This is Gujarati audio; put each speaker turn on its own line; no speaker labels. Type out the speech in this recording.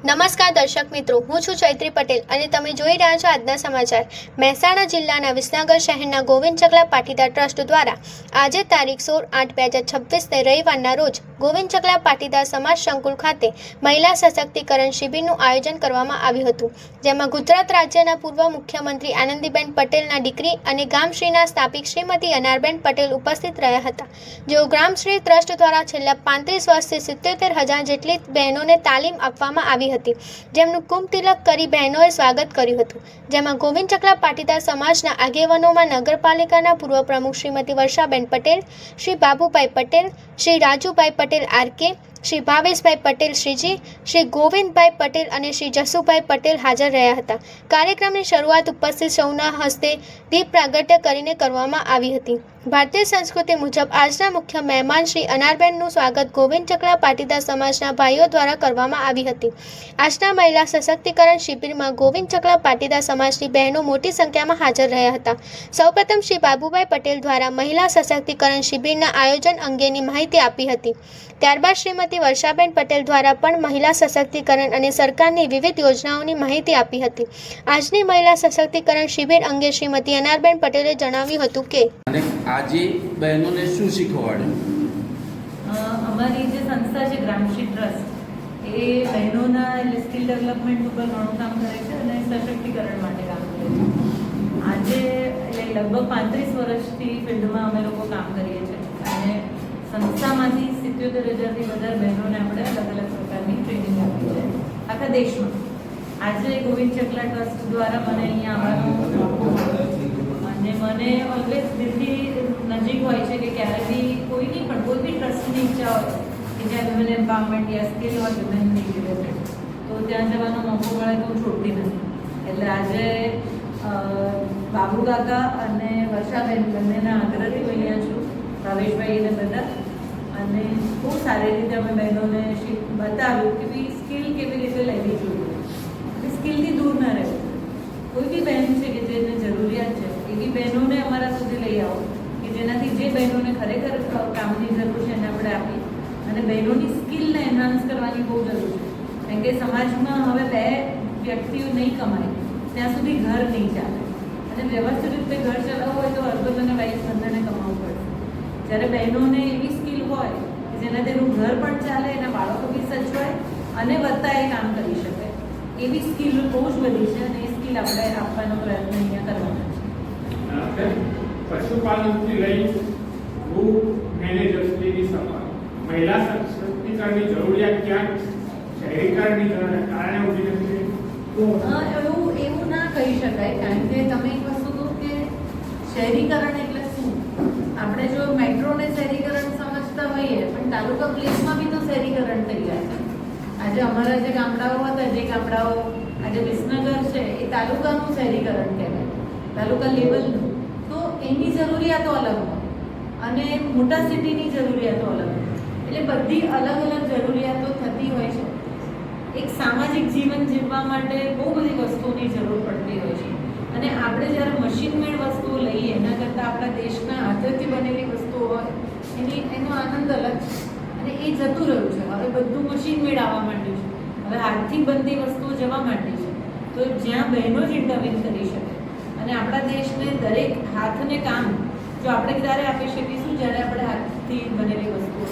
નમસ્કાર દર્શક મિત્રો, હું છું ચૈત્રી પટેલ અને તમે જોઈ રહ્યા છો આજના સમાચાર। મહેસાણા જિલ્લાના વિસનગર શહેરના ગોવિંદ ચકલા પાટીદાર ટ્રસ્ટ દ્વારા આજે તારીખ 16/8/2026 રવિવારના રોજ ગોવિંદ ચકલા પાટીદાર સમાજ સંકુલ ખાતે મહિલા સશક્તિકરણ શિબિરનું આયોજન કરવામાં આવ્યું હતું, જેમાં ગુજરાત રાજ્યના પૂર્વ મુખ્યમંત્રી આનંદીબેન પટેલના દીકરી અને ગામશ્રીના સ્થાપિક શ્રીમતી અનારબેન પટેલ ઉપસ્થિત રહ્યા હતા, જેઓ ગ્રામશ્રી ટ્રસ્ટ દ્વારા છેલ્લા 35 વર્ષથી 77,000 જેટલી બહેનોને તાલીમ આપવામાં આવી હતી, જેમનું કુંભ તિલક કરી બહેનોએ સ્વાગત કર્યું હતું, જેમાં ગોવિંદ ચકલા પાટીદાર સમાજના આગેવાનોમાં નગરપાલિકાના પૂર્વ પ્રમુખ શ્રીમતી વર્ષાબેન પટેલ, શ્રી બાબુભાઈ પટેલ, શ્રી રાજુભાઈ પટેલ આરકે, શ્રી ભાવેશભાઈ પટેલ શ્રીજી, શ્રી ગોવિંદભાઈ પટેલ અને શ્રી જસુભાઈ પટેલ હાજર રહ્યા હતા। કાર્યક્રમની શરૂઆત ઉપસ્થિત સૌના હસ્તે દીપ પ્રાગટ્ય કરીને કરવામાં આવી હતી। ભારતીય સંસ્કૃતિ મુજબ આજના મુખ્ય મહેમાન શ્રી અનારબેનનું સ્વાગત ગોવિંદ ચકલા પાટીદાર સમાજના ભાઈઓ દ્વારા કરવામાં આવી હતી। આજના મહિલા સશક્તિકરણ શિબિરમાં ગોવિંદ ચકલા પાટીદાર સમાજની બહેનો મોટી સંખ્યામાં હાજર રહ્યા હતા। સૌપ્રથમ શ્રી બાબુભાઈ પટેલ દ્વારા મહિલા સશક્તિકરણ શિબિરના આયોજન અંગેની માહિતી આપી હતી। ત્યારબાદ શ્રીમતી વર્ષાબેન પટેલ દ્વારા પણ મહિલા સશક્તિકરણ અને સરકારની વિવિધ યોજનાઓની માહિતી આપી હતી। આજની મહિલા સશક્તિકરણ શિબિર અંગે શ્રીમતી અનારબેન પટેલે જણાવ્યું હતું કે
આજે બહેનોને શું શીખવાડ્યું?
અમારી જે સંસ્થા છે ગ્રામશ્રી ટ્રસ્ટ એ બહેનોના સ્કિલ ડેવલપમેન્ટ ઉપર ઘણું કામ કરે છે અને સશક્તિકરણ માટે કામ કરે છે। આજે એટલે લગભગ 35 વર્ષથી ફિલ્ડમાં અમે લોકો કામ કરીએ છીએ અને સંસ્થામાંથી 77,000થી વધારે બહેનોને આપણે અલગ અલગ પ્રકારની ટ્રેનિંગ આપી છે આખા દેશમાં। આજે ગોવિંદ ચકલા ટ્રસ્ટ દ્વારા મને અહીંયા આવવાનો અને મને ઓલવેઝ દિલથી નજીક હોય છે કે ક્યારે બી કોઈ બી ટ્રસ્ટની ઈચ્છા હોય કે જ્યાં વિમેન એમ્પાવરમેન્ટ યા સ્કિલ હોય વિમેનની રિલેટેડ તો ત્યાં જવાનો મોકો મળે તો હું છોડતી નથી। એટલે આજે બાબુ કાકા અને વર્ષાબેન બંનેના આગ્રહથી અહીંયા છું, ભાવેશભાઈ અને બધા, અને બહુ સારી રીતે અમે બહેનોને બતાવ્યું કે ભાઈ સ્કિલ કેવી રીતે લેવી જોઈએ, સ્કિલથી દૂર ના રહેવું। કોઈ બી બહેન છે કે જેને જરૂરિયાત છે એવી બહેનોને અમારા સુધી લઈ આવો કે જેનાથી જે બહેનોને ખરેખર કામની જરૂર છે એને આપણે આપી અને બહેનોની સ્કિલને એન્હાન્સ કરવાની બહુ જરૂર છે, કારણ કે સમાજમાં હવે બે વ્યક્તિઓ નહીં કમાય ત્યાં સુધી ઘર નહીં ચાલે અને વ્યવસ્થિત રીતે ઘર ચલાવવું હોય તો હસબન્ડ અને વાઈફ બંનેને કમાવવું પડશે। જ્યારે બહેનોને એવી સ્કિલ હોય કે જેનાથી એનું ઘર પણ ચાલે, એના બાળકો બી સચવાય અને વત્તા એ કામ કરી શકે, એવી સ્કિલ બહુ જ બધી છે અને એ સ્કિલ આપણે આપવાનો પ્રયત્ન અહીંયા કરવાનો છે।
પશુપાલનથી લઈ ગ્રુપ મેનેજર સુધીની સફર મહિલા સશક્તિકરણની જરૂરિયાત ક્યાંક શહેરીકરણની કારણે ઊભી નથી?
એવું ના કહી શકાય, કારણ કે તમે એક વસ્તુ કહો કે શહેરીકરણ એટલે શું? આપણે જો મેટ્રોને શહેરીકરણ સમજતા હોઈએ પણ તાલુકા પ્લેસમાં બી તો શહેરીકરણ થઈ જાય છે। આજે અમારા જે ગામડાઓ હતા, જે ગામડાઓ આજે વિસનગર છે એ તાલુકાનું શહેરીકરણ કહેવાય, તાલુકા લેવલનું, તો એની જરૂરિયાતો અલગ હોય અને મોટા સિટીની જરૂરિયાતો અલગ હોય, એટલે બધી અલગ અલગ જરૂરિયાતો થતી હોય છે। એક સામાજિક જીવન જીવવા માટે બહુ બધી વસ્તુઓની જરૂર પડતી હોય છે અને આપણે જ્યારે મશીન મેડ વસ્તુઓ લઈએ એના કરતાં આપણા દેશના હાથેથી બનેલી વસ્તુઓ હોય એનો આનંદ અલગ છે અને એ જતું રહ્યું છે। હવે બધું મશીન મેડ આવવા માંડ્યું છે, હવે હાથથી બનતી વસ્તુઓ જવા માંડી છે, તો જ્યાં બહેનો જ ઇન્ટરવીન કરી શકે અને આપણા દેશને દરેક હાથને કામ જો આપણે ત્યારે આપી શકીશું જ્યારે આપણે હાથથી બનેલી વસ્તુઓ